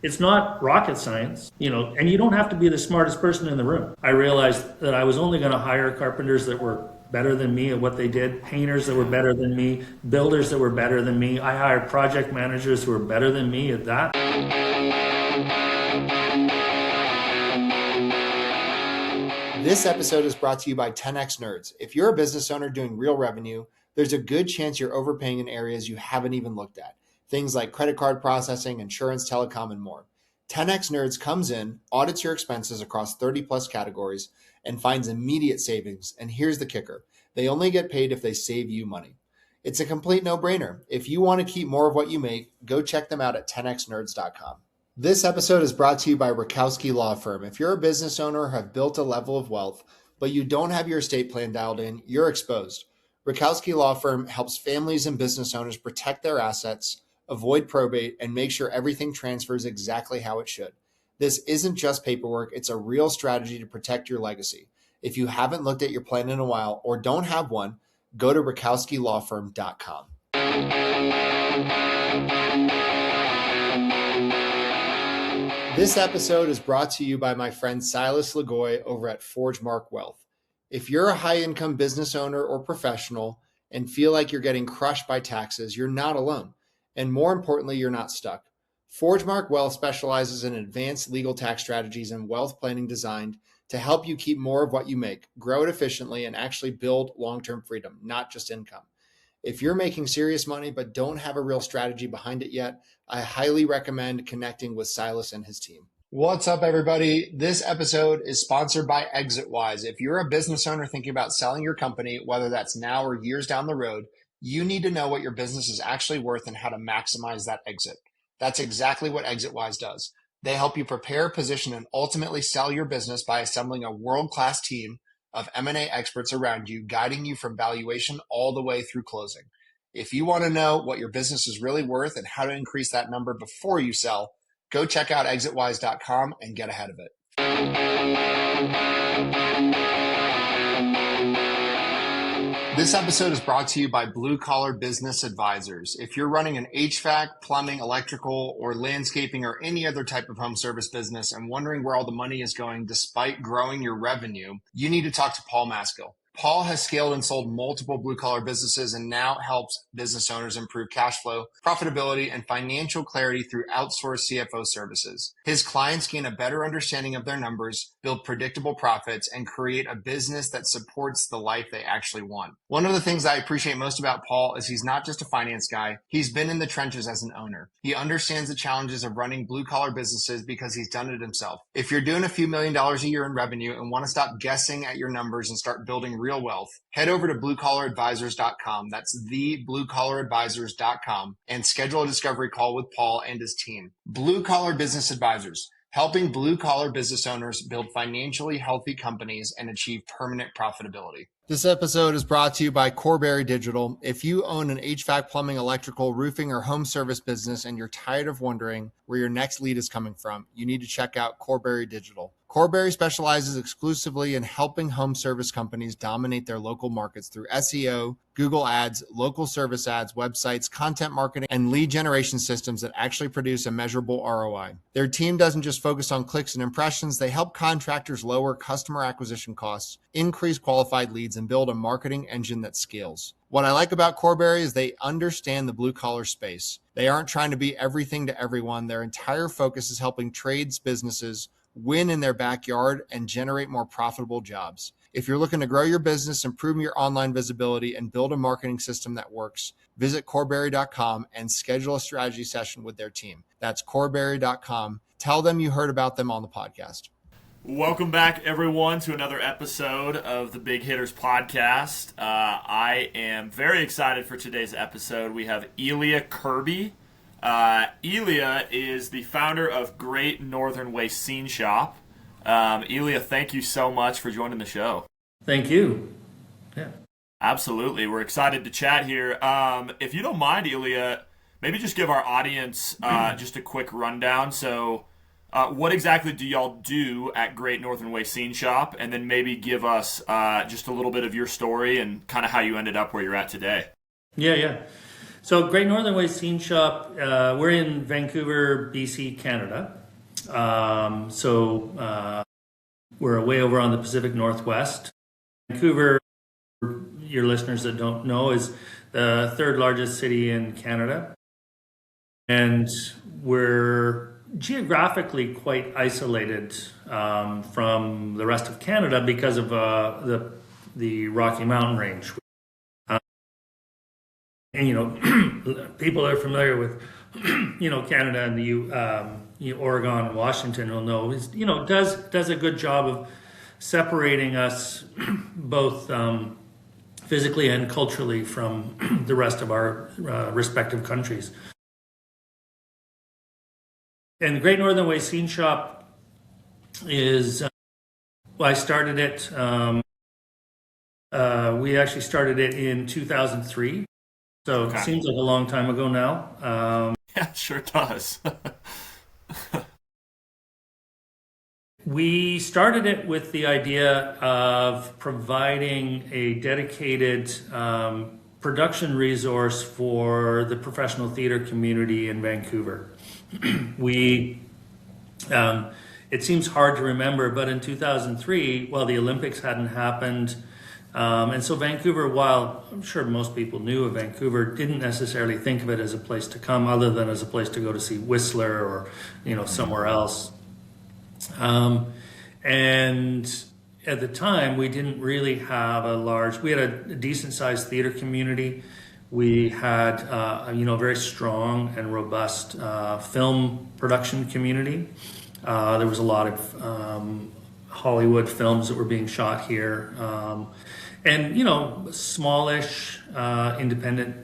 It's not rocket science, and you don't have to be the smartest person in the room. I realized that I was only going to hire carpenters that were better than me at what they did, painters that were better than me, builders that were better than me. I hired project managers who were better than me at that. This episode is brought to you by 10X Nerds. If you're a business owner doing real revenue, there's a good chance you're overpaying in areas you haven't even looked at. Things like credit card processing, insurance, telecom, and more. 10X Nerds comes in, audits your expenses across 30 plus categories, and finds immediate savings. And here's the kicker. They only get paid if they save you money. It's a complete no-brainer. If you want to keep more of what you make, go check them out at 10xnerds.com. This episode is brought to you by Rakowski Law Firm. If you're a business owner or have built a level of wealth, but you don't have your estate plan dialed in, you're exposed. Rakowski Law Firm helps families and business owners protect their assets, avoid probate, and make sure everything transfers exactly how it should. This isn't just paperwork, it's a real strategy to protect your legacy. If you haven't looked at your plan in a while or don't have one, go to rakowskilawfirm.com. This episode is brought to you by my friend Silas Lagoy over at ForgeMark Wealth. If you're a high-income business owner or professional and feel like you're getting crushed by taxes, you're not alone. And more importantly, you're not stuck. ForgeMark Wealth specializes in advanced legal tax strategies and wealth planning designed to help you keep more of what you make, grow it efficiently, and actually build long-term freedom, not just income. If you're making serious money but don't have a real strategy behind it yet, I highly recommend connecting with Silas and his team. What's up, everybody? This episode is sponsored by ExitWise. If you're a business owner thinking about selling your company, whether that's now or years down the road, you need to know what your business is actually worth and how to maximize that exit. That's exactly what ExitWise does. They help you prepare, position, and ultimately sell your business by assembling a world-class team of M&A experts around you, guiding you from valuation all the way through closing. If you want to know what your business is really worth and how to increase that number before you sell, go check out exitwise.com and get ahead of it. This episode is brought to you by Blue Collar Business Advisors. If you're running an HVAC, plumbing, electrical, or landscaping, or any other type of home service business and wondering where all the money is going despite growing your revenue, you need to talk to Paul Maskill. Paul has scaled and sold multiple blue-collar businesses and now helps business owners improve cash flow, profitability, and financial clarity through outsourced CFO services. His clients gain a better understanding of their numbers, build predictable profits, and create a business that supports the life they actually want. One of the things I appreciate most about Paul is he's not just a finance guy. He's been in the trenches as an owner. He understands the challenges of running blue-collar businesses because he's done it himself. If you're doing a few $1,000,000 a year in revenue and want to stop guessing at your numbers and start building real wealth, head over to bluecollaradvisors.com. That's thebluecollaradvisors.com and schedule a discovery call with Paul and his team. Blue Collar Business Advisors, helping blue-collar business owners build financially healthy companies and achieve permanent profitability. This episode is brought to you by Corberry Digital. If you own an HVAC, plumbing, electrical, roofing, or home service business and you're tired of wondering where your next lead is coming from, you need to check out Corberry Digital. Corberry specializes exclusively in helping home service companies dominate their local markets through SEO, Google Ads, local service ads, websites, content marketing, and lead generation systems that actually produce a measurable ROI. Their team doesn't just focus on clicks and impressions. They help contractors lower customer acquisition costs, increase qualified leads, and build a marketing engine that scales. What I like about Corberry is they understand the blue-collar space. They aren't trying to be everything to everyone. Their entire focus is helping trades businesses win in their backyard and generate more profitable jobs. If you're looking to grow your business, improve your online visibility, and build a marketing system that works, visit Corberry.com and schedule a strategy session with their team. That's Corberry.com. Tell them you heard about them on the podcast. Welcome back, everyone, to another episode of the Big Hitters Podcast. I am very excited for today's episode. We have Elia Kirby. Elia is the founder of Great Northern Way Scene Shop. Elia, thank you so much for joining the show. Thank you. Yeah. Absolutely. We're excited to chat here. If you don't mind, Elia, maybe just give our audience just a quick rundown. So what exactly do y'all do at Great Northern Way Scene Shop? And then maybe give us just a little bit of your story and kind of how you ended up where you're at today. Yeah. So Great Northern Way Scene Shop, we're in Vancouver, BC, Canada. We're way over on the Pacific Northwest. Vancouver, your listeners that don't know, is the third largest city in Canada. And we're geographically quite isolated from the rest of Canada because of the Rocky Mountain Range. And people are familiar with Canada and the Oregon and Washington will know is does a good job of separating us both physically and culturally from the rest of our respective countries. And the Great Northern Way Scene Shop is, I started it, we actually started it in 2003. So Okay. It seems like a long time ago now. Yeah, sure does. We started it with the idea of providing a dedicated production resource for the professional theater community in Vancouver. It seems hard to remember, but in 2003, well, the Olympics hadn't happened. And so Vancouver, while I'm sure most people knew of Vancouver, didn't necessarily think of it as a place to come other than as a place to go to see Whistler or, somewhere else. And at the time, we didn't really have we had a decent sized theater community. We had, a very strong and robust film production community. There was a lot of Hollywood films that were being shot here. And smallish independent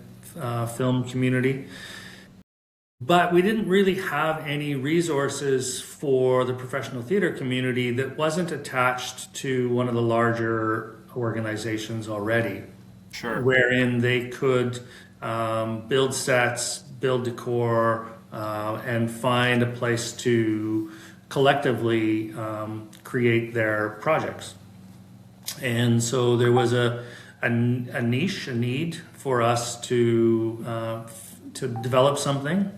film community. But we didn't really have any resources for the professional theater community that wasn't attached to one of the larger organizations already. Sure. Wherein they could build sets, build decor, and find a place to collectively create their projects. And so there was a niche, a need for us to develop something.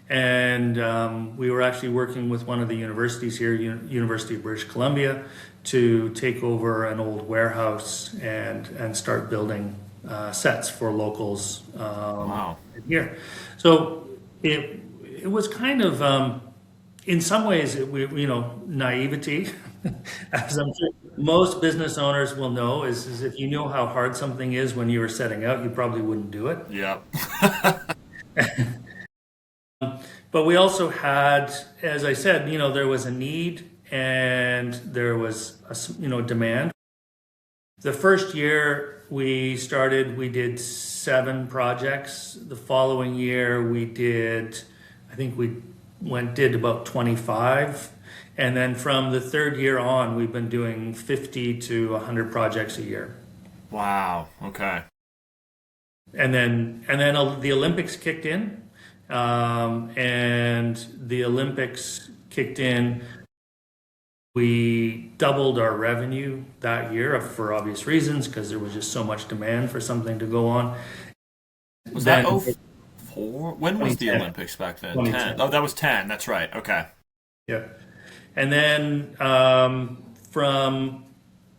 And we were actually working with one of the universities here, University of British Columbia, to take over an old warehouse and start building sets for locals Wow. here. So it was kind of, in some ways, naivety, as I'm sure most business owners will know, is if you know how hard something is when you were setting out, you probably wouldn't do it. Yep. But we also had, as I said, there was a need and there was a demand. The first year we started, we did 7 projects. The following year we did, I think we did about 25. And then from the third year on, we've been doing 50 to 100 projects a year. Wow. Okay. And then the Olympics kicked in. And the Olympics kicked in. We doubled our revenue that year for obvious reasons, because there was just so much demand for something to go on. Was that 04? When was the 2010. Olympics back then? 2010. 10. Oh, that was 10. That's right. Okay. Yeah. And then from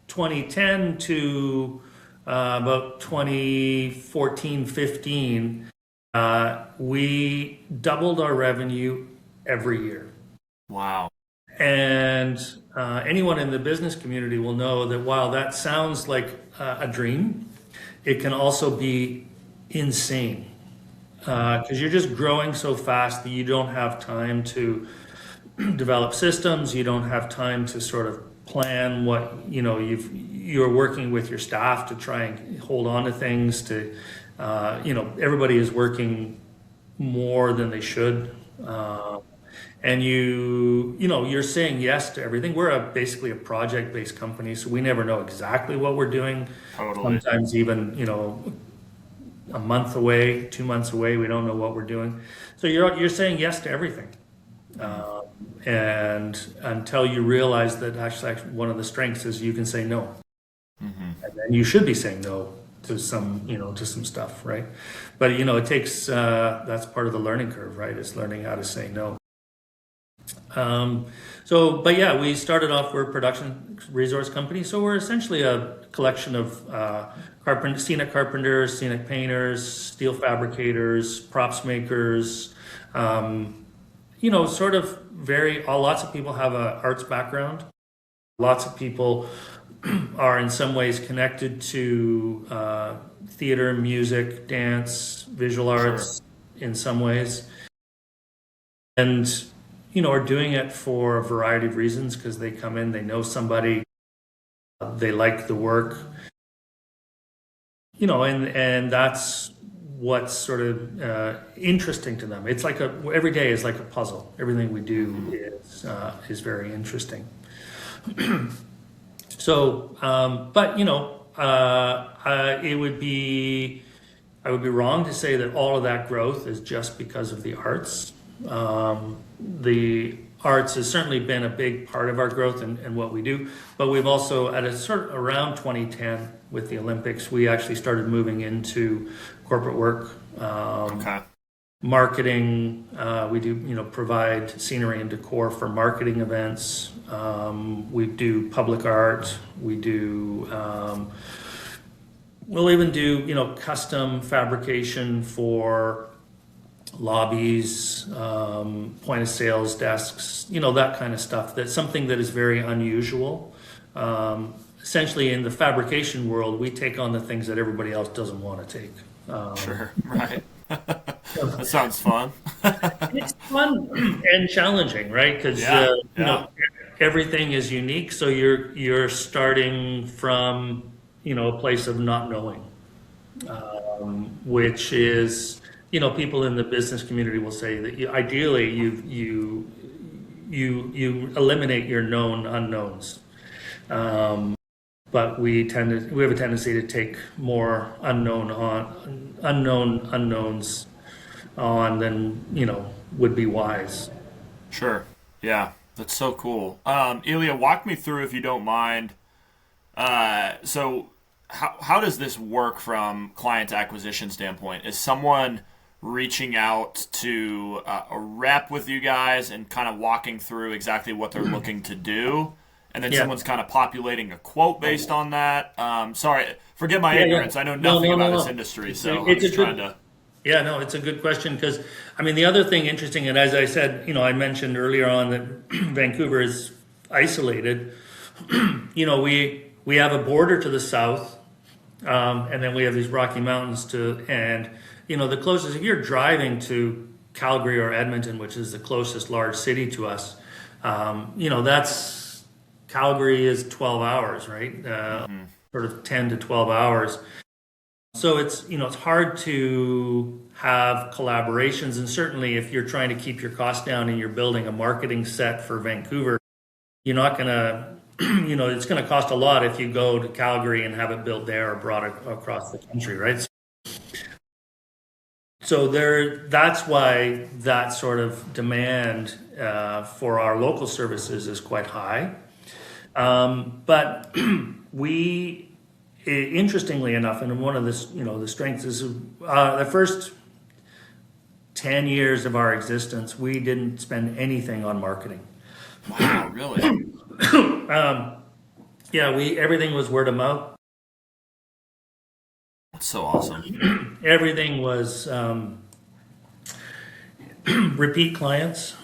2010 to about 2014, 15, we doubled our revenue every year. Wow. And anyone in the business community will know that while that sounds like a dream, it can also be insane. Because you're just growing so fast that you don't have time to develop systems. You don't have time to sort of plan what you're working with your staff to try and hold on to things. To everybody is working more than they should, and you're saying yes to everything. We're basically a project-based company, so we never know exactly what we're doing. Totally. Sometimes even a month away, 2 months away, we don't know what we're doing. So you're saying yes to everything. And until you realize that actually one of the strengths is you can say no. Mm-hmm. And then you should be saying no to some stuff, right? But it takes that's part of the learning curve, right? Is learning how to say no. But yeah, we started off, we're a production resource company, so we're essentially a collection of scenic carpenters, scenic painters, steel fabricators, props makers. Sort of lots of people have a arts background. Lots of people are in some ways connected to theater, music, dance, visual arts in some ways. And are doing it for a variety of reasons, because they come in, they know somebody, they like the work, and that's what's sort of interesting to them. It's like every day is like a puzzle. Everything we do is very interesting. So, but I would be wrong to say that all of that growth is just because of the arts. The arts has certainly been a big part of our growth and what we do, but we've also, at a sort of around 2010 with the Olympics, we actually started moving into corporate work, marketing. We do, provide scenery and decor for marketing events. We do public art. We do, we'll even do, custom fabrication for lobbies, point of sales desks, that kind of stuff. That's something that is very unusual. Essentially, in the fabrication world, we take on the things that everybody else doesn't want to take. Sure, right. That sounds fun. It's fun and challenging, right? Because everything is unique. So you're starting from a place of not knowing, which is. People in the business community will say that ideally you eliminate your known unknowns, but we have a tendency to take more unknown unknowns on than would be wise. Sure. Yeah, that's so cool. Elia, walk me through, if you don't mind. So how does this work from client acquisition standpoint? Is someone reaching out to a rep with you guys and kind of walking through exactly what they're looking to do, and then someone's kind of populating a quote based on that? Sorry, forgive my ignorance. I know nothing about this industry, so I'm just trying to... Yeah, no, it's a good question, because, the other thing interesting, and as I said, I mentioned earlier on that Vancouver is isolated. We have a border to the south, and then we have these Rocky Mountains and the closest, if you're driving to Calgary or Edmonton, which is the closest large city to us, Calgary is 12 hours, right? Sort of 10 to 12 hours. So it's hard to have collaborations. And certainly if you're trying to keep your costs down and you're building a marketing set for Vancouver, you're not going to, it's going to cost a lot if you go to Calgary and have it built there or brought across the country, right? So that's why that sort of demand for our local services is quite high. But we, interestingly enough, and one of the strengths is the first 10 years of our existence, we didn't spend anything on marketing. Wow, really? Everything was word of mouth. That's so awesome. Everything was repeat clients.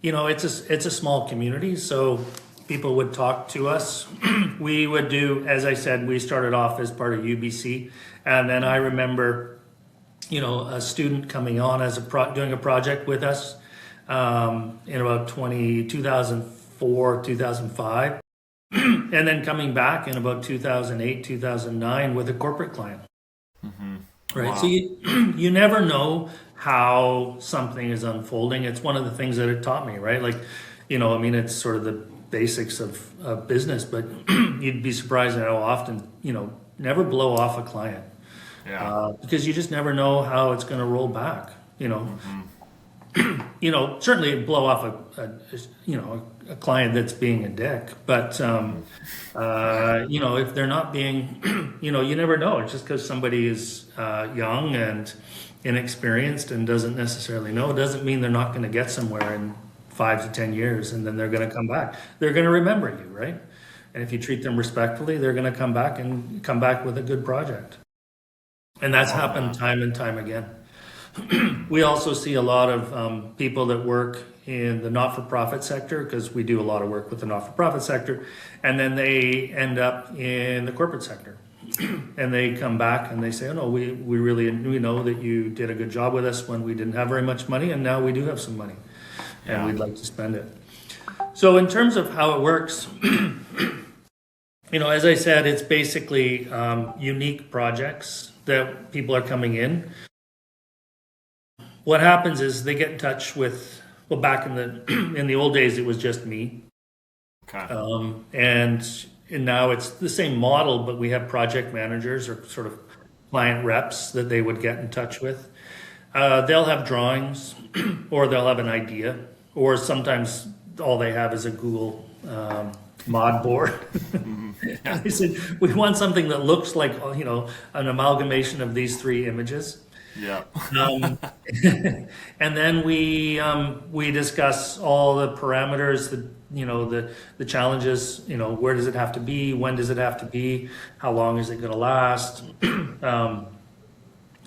It's a small community, so people would talk to us. We would do, as I said, we started off as part of UBC, and then I remember, a student coming on as doing a project with us in about 2004, 2005. And then coming back in about 2008, 2009 with a corporate client. Mm-hmm. Right. Wow. So you never know how something is unfolding. It's one of the things that it taught me, right? Like, it's sort of the basics of business, but you'd be surprised at how often, never blow off a client. Yeah. Because you just never know how it's going to roll back, Mm-hmm. certainly it'd blow off a client that's being a dick, but if they're not being, you never know. It's just because somebody is young and inexperienced and doesn't necessarily know, doesn't mean they're not going to get somewhere in 5 to 10 years, and then they're going to come back. They're going to remember you, right? And if you treat them respectfully, they're going to come back with a good project. And that's happened time and time again. We also see a lot of people that work in the not-for-profit sector, because we do a lot of work with the not-for-profit sector, and then they end up in the corporate sector. And they come back and they say, oh no, we know that you did a good job with us when we didn't have very much money, and now we do have some money, and we'd like to spend it. So in terms of how it works, as I said, it's basically unique projects that people are coming in. What happens is they get in touch with, back in the old days, it was just me. Okay. And now it's the same model, but we have project managers or sort of client reps that they would get in touch with. They'll have drawings or they'll have an idea, or sometimes all they have is a Google mod board. Yeah. They said, we want something that looks like, an amalgamation of these 3 images. Yeah. And then we discuss all the parameters, the challenges, where does it have to be? When does it have to be? How long is it going to last?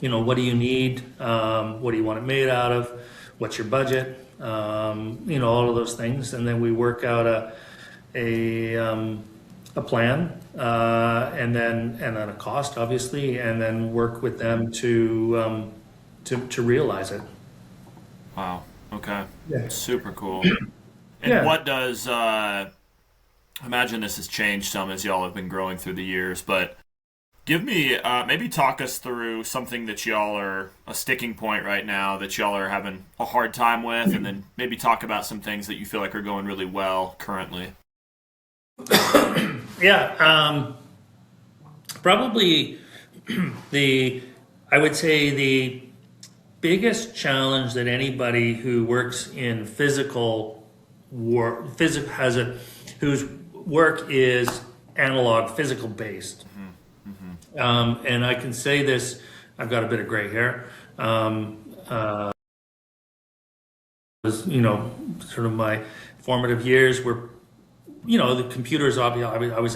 What do you need? What do you want it made out of? What's your budget? All of those things. And then we work out a plan, and then a cost, obviously, and then work with them to realize it. Wow. Okay. Yeah. Super cool. And what does I imagine this has changed some as y'all have been growing through the years, but give me maybe talk us through something that y'all are a sticking point right now that y'all are having a hard time with, and then maybe talk about some things that you feel like are going really well currently. Probably I would say the biggest challenge that anybody who works in physical work, whose work is analog, physical based. And I can say this, I've got a bit of gray hair. Sort of my formative years were, the computers, obviously, I was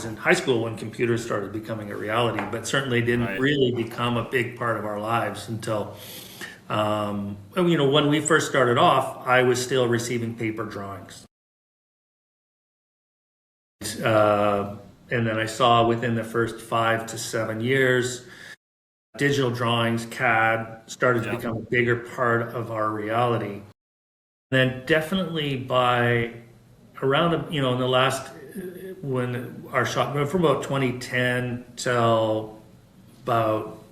in high school when computers started becoming a reality, but certainly didn't really become a big part of our lives until, when we first started off, I was still receiving paper drawings. And then I saw within the first 5 to 7 years, digital drawings, CAD, started to become a bigger part of our reality. And then definitely by around, in the last, when our shop, from about 2010 till about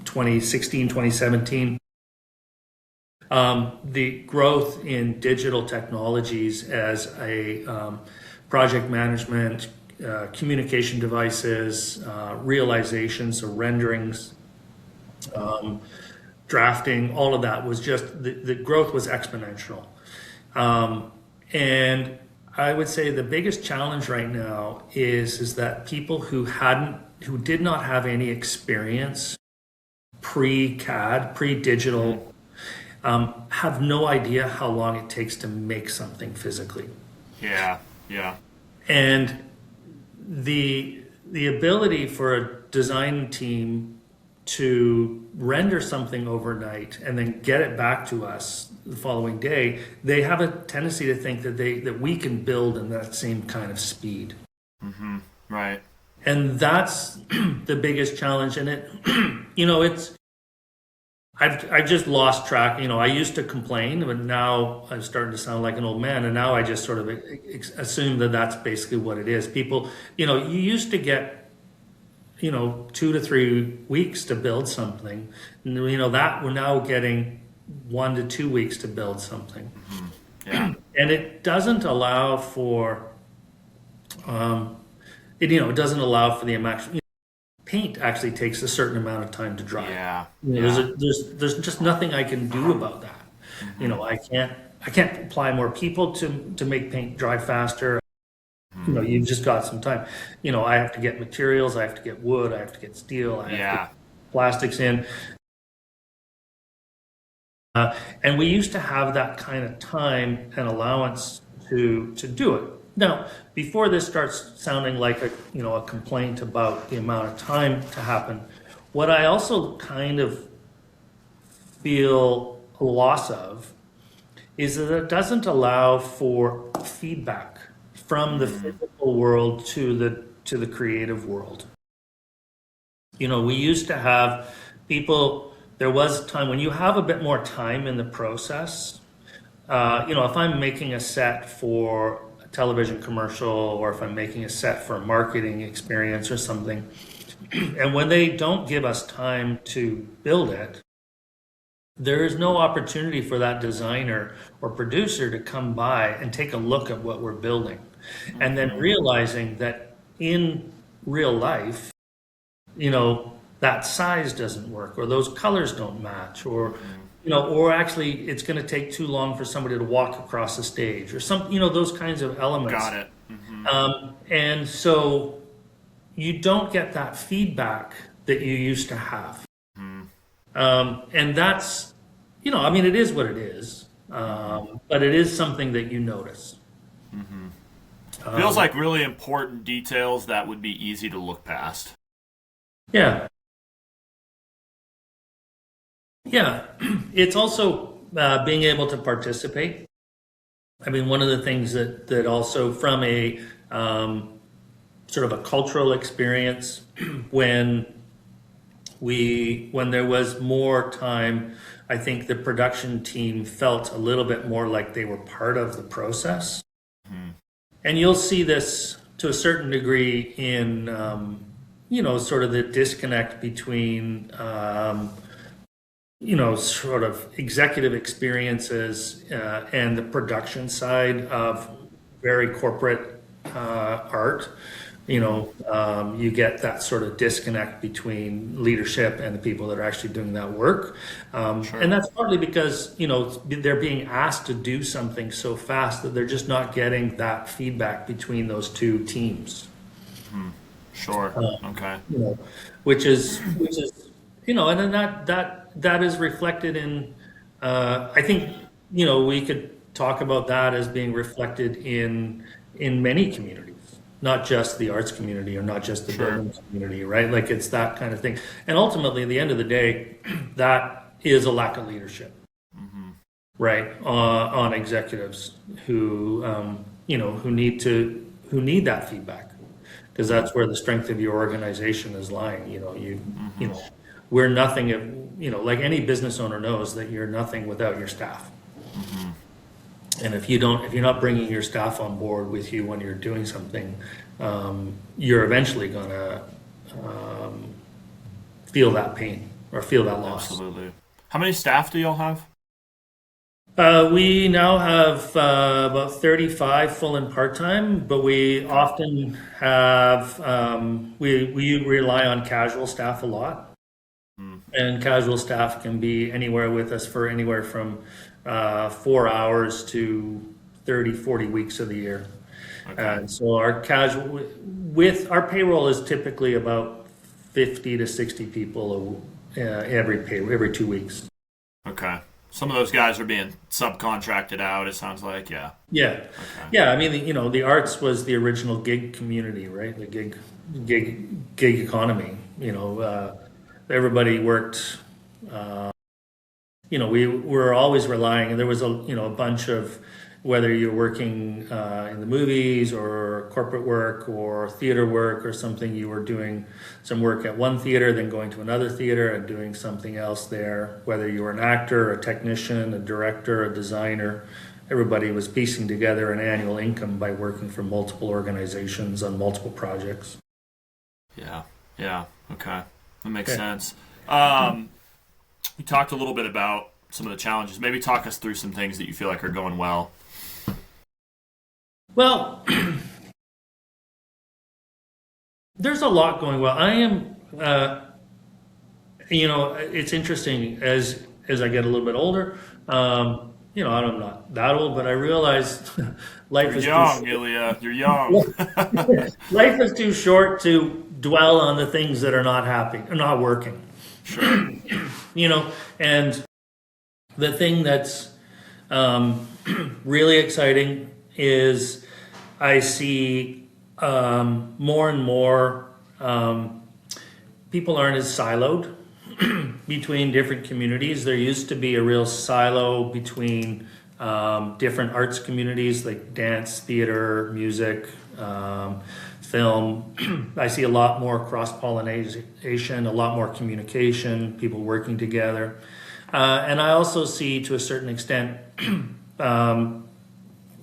2016, 2017, the growth in digital technologies as a project management, communication devices, realizations, so renderings, drafting, all of that was just, the growth was exponential. And I would say the biggest challenge right now is that people who did not have any experience pre-CAD, pre-digital, have no idea how long it takes to make something physically. Yeah. And the ability for a design team to render something overnight and then get it back to us the following day, they have a tendency to think that we can build in that same kind of speed. Mm-hmm. Right. And that's the biggest challenge in it. I've just lost track. I used to complain, but now I'm starting to sound like an old man. And now I just sort of assume that that's basically what it is. People, you used to get, 2 to 3 weeks to build something. And, that we're now getting 1 to 2 weeks to build something. Mm-hmm. Yeah. And it doesn't allow for, it doesn't allow for the amount. Paint actually takes a certain amount of time to dry. Yeah. There's just nothing I can do about that. You know, I can't apply more people to make paint dry faster. You know, you've just got some time. You know, I have to get materials, I have to get wood, I have to get steel, I have to Yeah. get plastics in. And we used to have that kind of time and allowance to do it. Now, before this starts sounding like a complaint about the amount of time to happen, what I also kind of feel a loss of is that it doesn't allow for feedback from the physical world to the creative world. You know, we used to have people. There was a time when you have a bit more time in the process. You know, if I'm making a set for a television commercial, or if I'm making a set for a marketing experience or something, and when they don't give us time to build it, there is no opportunity for that designer or producer to come by and take a look at what we're building. And then realizing that in real life, you know, that size doesn't work, or those colors don't match, or, you know, or actually it's going to take too long for somebody to walk across the stage, or some, you know, those kinds of elements. Got it. And so you don't get that feedback that you used to have. And that's, you know, I mean, it is what it is, but it is something that you notice. Feels like really important details that would be easy to look past. Yeah. Yeah. It's also being able to participate. I mean, one of the things that also from a sort of a cultural experience, when there was more time, I think the production team felt a little bit more like they were part of the process. And you'll see this to a certain degree in, you know, sort of the disconnect between, you know, sort of executive experiences and the production side of very corporate art. You know, you get that sort of disconnect between leadership and the people that are actually doing that work. Sure. And that's partly because, you know, they're being asked to do something so fast that they're just not getting that feedback between those two teams. Sure. Okay. You know, which is, you know, and then that is reflected in, I think, you know, we could talk about that as being reflected in many communities. Not just the arts community, or not just the building community, right? Like, it's that kind of thing. And ultimately, at the end of the day, that is a lack of leadership, right? On executives who, you know, who need that feedback, because that's where the strength of your organization is lying. You know, you know, we're nothing if, you know, like any business owner knows that you're nothing without your staff. And if you're not bringing your staff on board with you when you're doing something, you're eventually gonna feel that pain or feel that loss. Absolutely. How many staff do y'all have? We now have about 35 full and part-time, but we often have, we rely on casual staff a lot. And casual staff can be anywhere with us for anywhere from 4 hours to 30, 40 weeks of the year. Okay. And so our payroll is typically about 50 to 60 people every 2 weeks. Okay. Some of those guys are being subcontracted out, it sounds like. Yeah. Yeah. Okay. Yeah. I mean, you know, the arts was the original gig community, right? The gig economy, you know, everybody worked, you know, we were always relying, and there was a bunch of, whether you're working in the movies or corporate work or theater work or something, you were doing some work at one theater, then going to another theater and doing something else there. Whether you were an actor, a technician, a director, a designer, everybody was piecing together an annual income by working for multiple organizations on multiple projects. Yeah. Okay. That makes Okay. sense. We talked a little bit about some of the challenges. Maybe talk us through some things that you feel like are going well. Well, there's a lot going well. I am, you know, it's interesting as I get a little bit older, I'm not that old, but I realize life You're is young, too Ilya. You're young. life is too short to dwell on the things that are not happy, or not working. Sure. And the thing that's really exciting is I see more and more people aren't as siloed between different communities. There used to be a real silo between different arts communities like dance, theater, music, film. I see a lot more cross-pollination, a lot more communication, people working together. And I also see, to a certain extent,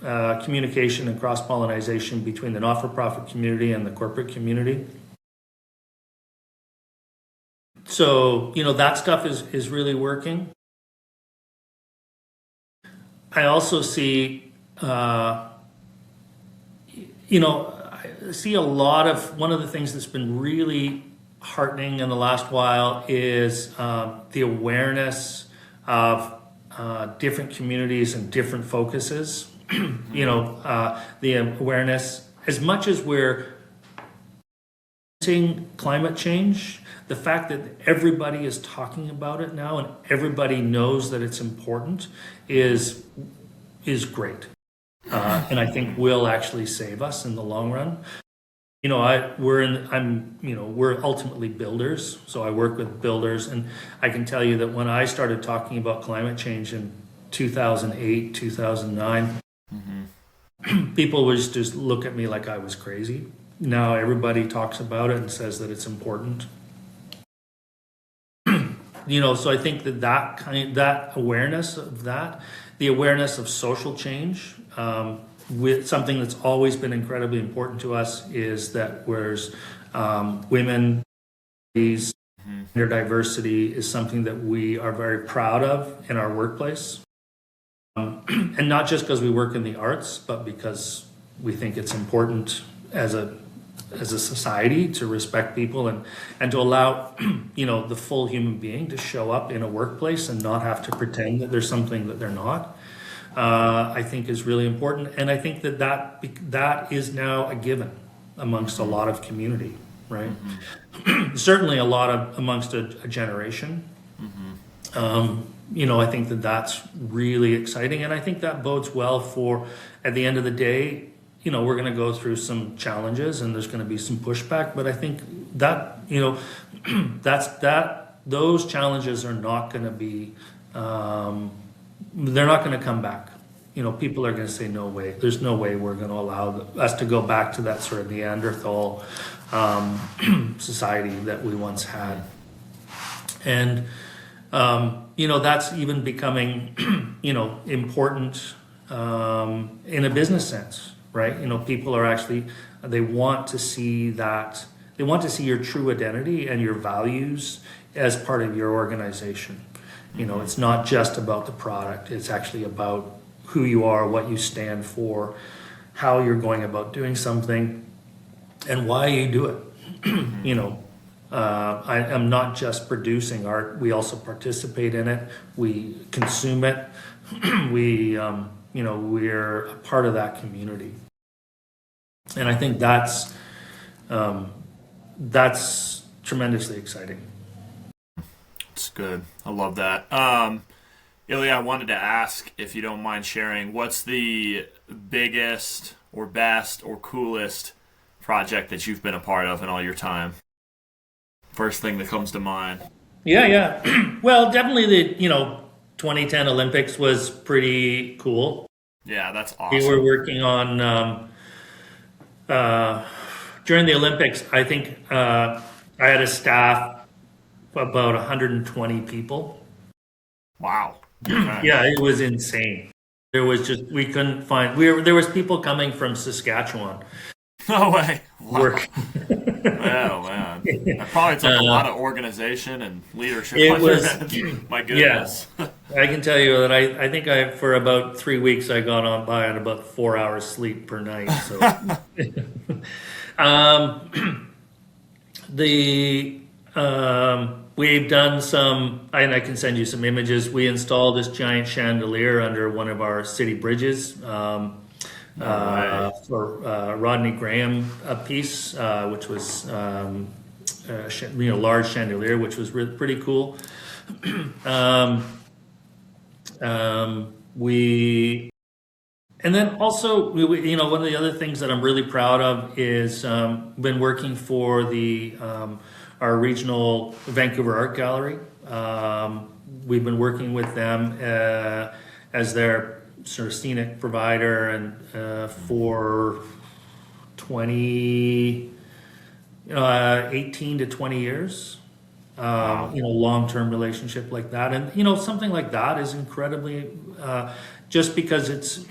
communication and cross-pollination between the not-for-profit community and the corporate community. So, that stuff is really working. I also see, I see a lot of, one of the things that's been really heartening in the last while is the awareness of different communities and different focuses. The awareness, as much as we're seeing climate change, the fact that everybody is talking about it now and everybody knows that it's important is great, and I think will actually save us in the long run. We're ultimately builders, so I work with builders, and I can tell you that when I started talking about climate change in 2008, 2009, people would just look at me like I was crazy. Now everybody talks about it and says that it's important. So I think that awareness of that, the awareness of social change, with something that's always been incredibly important to us is that whereas women, their diversity is something that we are very proud of in our workplace. And not just because we work in the arts, but because we think it's important as a society to respect people and to allow the full human being to show up in a workplace and not have to pretend that there's something that they're not. I think is really important, and I think that is now a given amongst a lot of community, right? Certainly a lot of amongst a generation. I think that's really exciting, and I think that bodes well for, at the end of the day, we're going to go through some challenges and there's going to be some pushback, but I think that, those challenges are not going to be, they're not going to come back. People are going to say, no way, there's no way we're going to allow us to go back to that sort of Neanderthal society that we once had. And, that's even becoming, important in a business sense, right? People are actually, they want to see your true identity and your values as part of your organization. It's not just about the product, it's actually about who you are, what you stand for, how you're going about doing something, and why you do it. I'm not just producing art, we also participate in it, we consume it, we're a part of that community. And I think that's tremendously exciting. It's good. I love that. Ilya, I wanted to ask, if you don't mind sharing, what's the biggest or best or coolest project that you've been a part of in all your time? First thing that comes to mind. Yeah. Well, definitely the 2010 Olympics was pretty cool. Yeah, that's awesome. We were working on during the Olympics. I think I had a staff of about 120 people. Wow. Yeah, it was insane. There was we couldn't find. There was people coming from Saskatchewan. No way. Wow. Work. Oh man, that probably took a lot of organization and leadership. It was. My goodness. Yeah, I can tell you that I think for about 3 weeks I got on about 4 hours sleep per night. So, We've done some, and I can send you some images. We installed this giant chandelier under one of our city bridges for Rodney Graham piece, which was large chandelier, which was pretty cool. And then also, one of the other things that I'm really proud of is been working for our regional Vancouver Art Gallery. We've been working with them as their sort of scenic provider and for 18 to 20 years. Long-term relationship like that. And, something like that is incredibly, just because it's,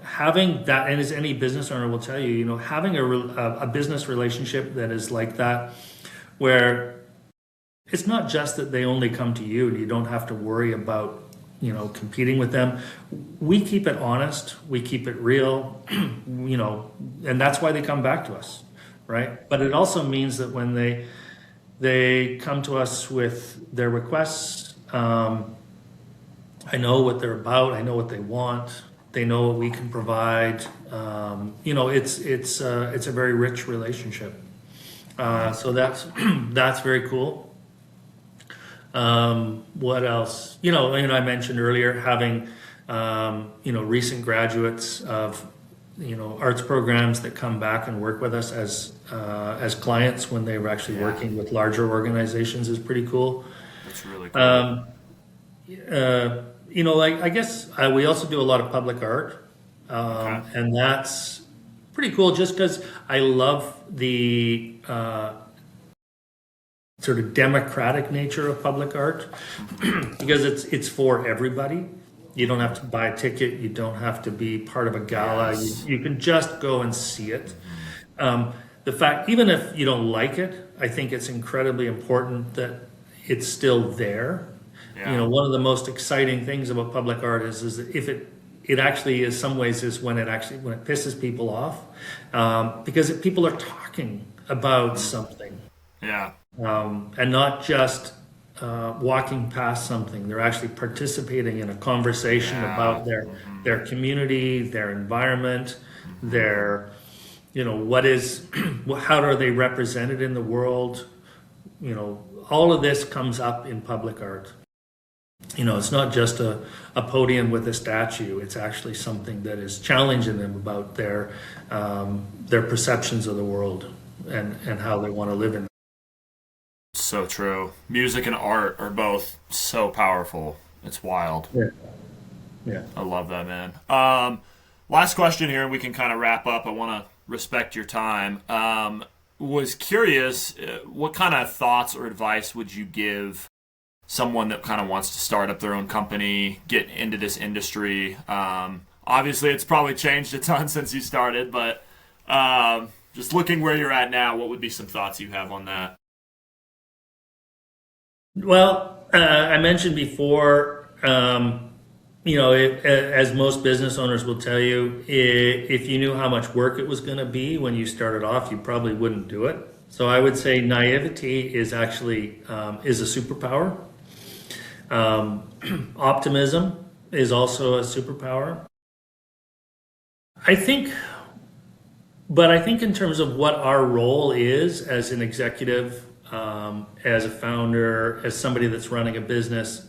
having that, and as any business owner will tell you, having a business relationship that is like that, where it's not just that they only come to you and you don't have to worry about, competing with them. We keep it honest, we keep it real, and that's why they come back to us, right? But it also means that when they come to us with their requests, I know what they're about, I know what they want, they know what we can provide. It's a very rich relationship. So that's very cool. What else? I mentioned earlier having recent graduates of arts programs that come back and work with us as clients when they were actually working with larger organizations is pretty cool. That's really cool. I guess we also do a lot of public art, and that's pretty cool just because I love the sort of democratic nature of public art because it's for everybody. You don't have to buy a ticket. You don't have to be part of a gala. Yes. You can just go and see it. The fact, even if you don't like it, I think it's incredibly important that it's still there. Yeah. One of the most exciting things about public art is that if it actually is some ways is when it pisses people off, because people are talking about something. Yeah. And not just walking past something. They're actually participating in a conversation about their community, their environment, their, how are they represented in the world? All of this comes up in public art. It's not just a podium with a statue. It's actually something that is challenging them about their perceptions of the world and how they want to live in it. So true. Music and art are both so powerful. It's wild. Yeah. I love that, man. Last question here, and we can kind of wrap up. I want to respect your time. Was curious, what kind of thoughts or advice would you give someone that kind of wants to start up their own company, get into this industry? Obviously, it's probably changed a ton since you started, but just looking where you're at now, what would be some thoughts you have on that? Well, I mentioned before, as most business owners will tell you, if you knew how much work it was going to be when you started off, you probably wouldn't do it. So I would say naivety is actually is a superpower. Optimism is also a superpower. I think in terms of what our role is as an executive, as a founder, as somebody that's running a business,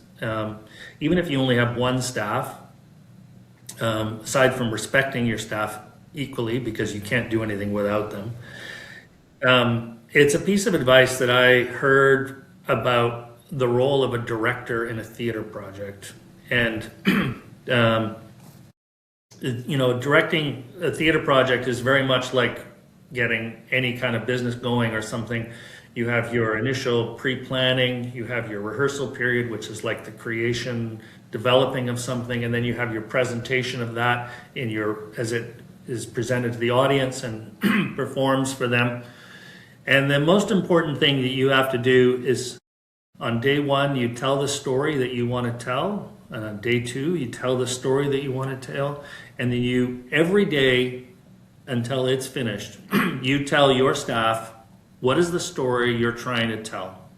even if you only have one staff, aside from respecting your staff equally because you can't do anything without them, it's a piece of advice that I heard about the role of a director in a theater project. And, directing a theater project is very much like getting any kind of business going or something. You have your initial pre-planning, you have your rehearsal period, which is like the creation, developing of something, and then you have your presentation of that as it is presented to the audience and performs for them. And the most important thing that you have to do is on day one, you tell the story that you want to tell. And on day two, you tell the story that you want to tell. And then you, every day until it's finished, you tell your staff What is the story you're trying to tell?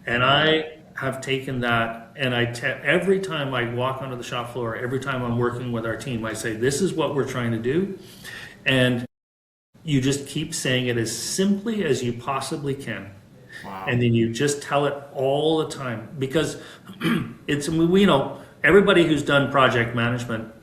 And I have taken that, and every time I walk onto the shop floor, every time I'm working with our team, I say, this is what we're trying to do. And you just keep saying it as simply as you possibly can. Wow. And then you just tell it all the time, because we know everybody who's done project management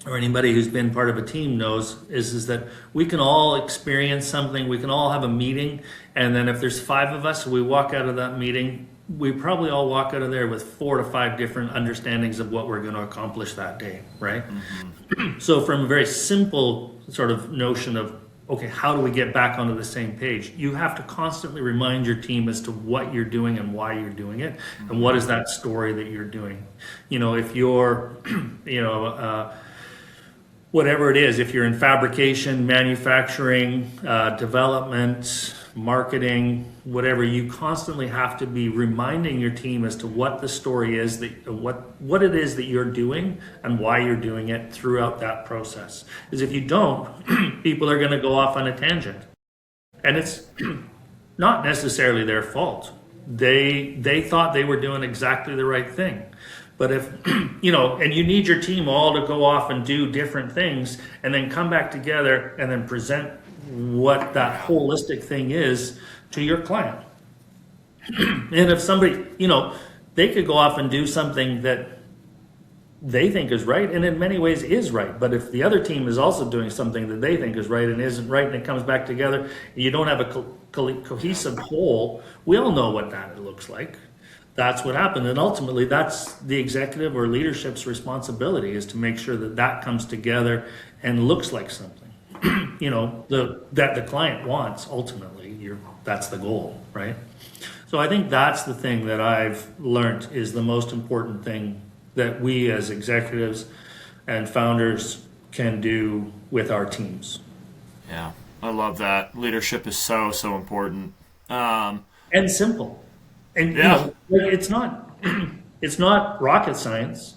or anybody who's been part of a team knows is that we can all experience something, we can all have a meeting, and then if there's 5 of us, we walk out of that meeting, we probably all walk out of there with 4 to 5 different understandings of what we're going to accomplish that day, right? Mm-hmm. So from a very simple sort of notion of, okay, how do we get back onto the same page? You have to constantly remind your team as to what you're doing and why you're doing it, and what is that story that you're doing. If you're, whatever it is, if you're in fabrication, manufacturing, development, marketing, whatever, you constantly have to be reminding your team as to what the story is, what it is that you're doing and why you're doing it throughout that process. Because if you don't, people are going to go off on a tangent. And it's not necessarily their fault. They thought they were doing exactly the right thing. But if, and you need your team all to go off and do different things and then come back together and then present what that holistic thing is to your client. And if somebody, they could go off and do something that they think is right, and in many ways is right. But if the other team is also doing something that they think is right and isn't right, and it comes back together, you don't have a cohesive whole, we all know what that looks like. That's what happened. And ultimately, that's the executive or leadership's responsibility, is to make sure that that comes together and looks like something, that the client wants. Ultimately, that's the goal, right? So I think that's the thing that I've learned is the most important thing that we as executives and founders can do with our teams. Yeah, I love that. Leadership is so important. And simple. And it's not rocket science,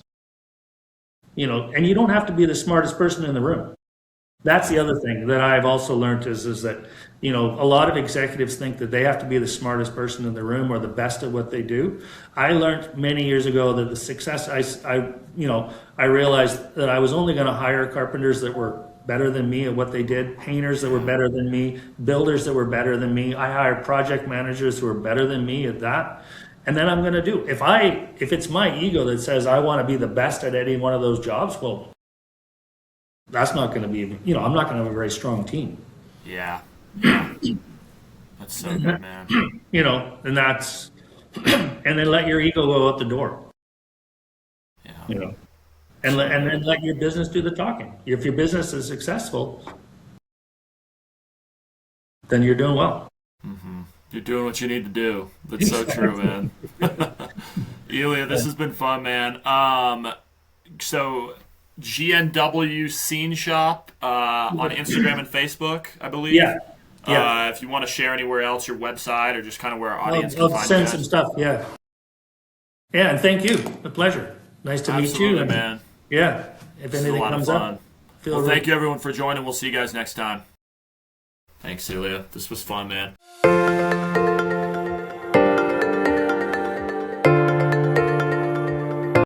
and you don't have to be the smartest person in the room. That's the other thing that I've also learned is that, a lot of executives think that they have to be the smartest person in the room or the best at what they do. I learned many years ago that the success, I realized that I was only going to hire carpenters that were better than me at what they did, painters that were better than me, builders that were better than me. I hired project managers who were better than me at that. And then I'm going to do, if it's my ego that says I want to be the best at any one of those jobs, well, that's not going to be, I'm not going to have a very strong team. Yeah. That's so good, man. And that's, and then let your ego go out the door. Yeah. And then let your business do the talking. If your business is successful, then you're doing well. Mm-hmm. You're doing what you need to do. That's so true, man. Elia, this has been fun, man. So GNW Scene Shop on Instagram and Facebook, I believe. Yeah. If you want to share anywhere else, your website or just kind of where our audience can find you. I'll send some stuff. Yeah. Yeah, and thank you. A pleasure. Nice to meet you, man. Yeah. If anything comes up, thank you everyone for joining. We'll see you guys next time. Thanks, Elia. This was fun, man.